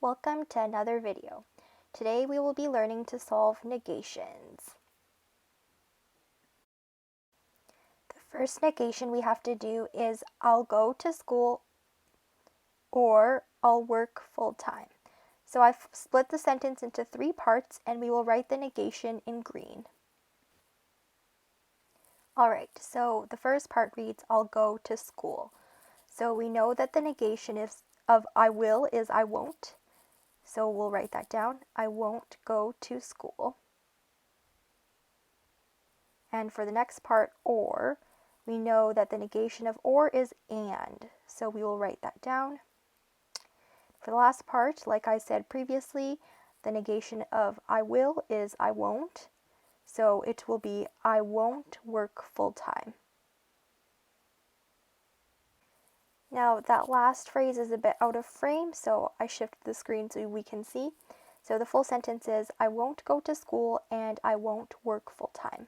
Welcome to another video. Today we will be learning to solve negations. The first negation we have to do is I'll go to school or I'll work full time. So I've split the sentence into three parts and we will write the negation in green. Alright, so the first part reads I'll go to school. So we know that the negation of I will is I won't. So we'll write that down. I won't go to school. And for the next part, or, we know that the negation of or is and. So we will write that down. For the last part, like I said previously, the negation of I will is I won't. So it will be I won't work full time. Now that last phrase is a bit out of frame, so I shifted the screen so we can see. So the full sentence is I won't go to school and I won't work full time.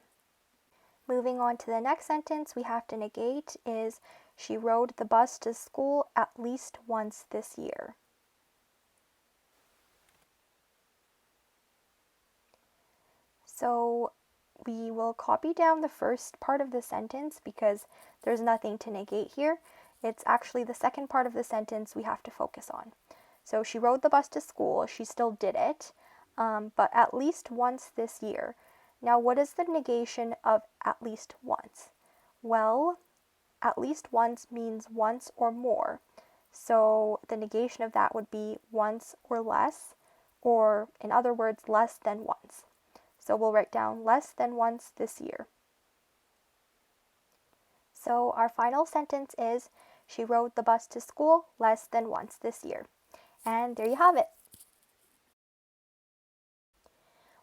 Moving on to the next sentence we have to negate is she rode the bus to school at least once this year. So we will copy down the first part of the sentence because there's nothing to negate here. It's actually the second part of the sentence we have to focus on. So she rode the bus to school, she still did it, but at least once this year. Now what is the negation of at least once? Well, at least once means once or more. So the negation of that would be once or less, or in other words, less than once. So we'll write down less than once this year. So our final sentence is, she rode the bus to school less than once this year. And there you have it.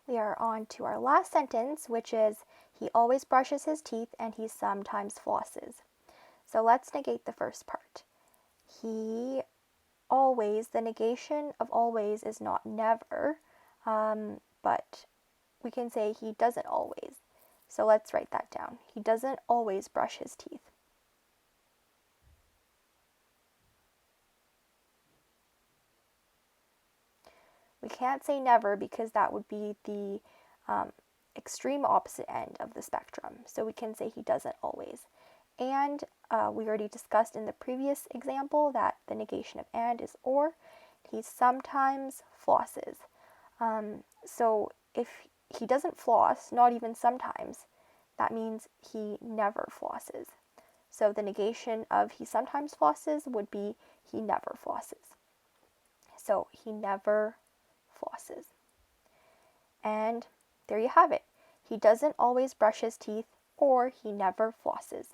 We are on to our last sentence, which is, he always brushes his teeth and he sometimes flosses. So let's negate the first part. He always, the negation of always is not never, but we can say he doesn't always. So let's write that down. He doesn't always brush his teeth. We can't say never because that would be the extreme opposite end of the spectrum. So we can say he doesn't always. And we already discussed in the previous example that the negation of and is or. He sometimes flosses. So if he doesn't floss, not even sometimes, that means he never flosses. So the negation of he sometimes flosses would be he never flosses. So he never flosses. And there you have it. He doesn't always brush his teeth or he never flosses.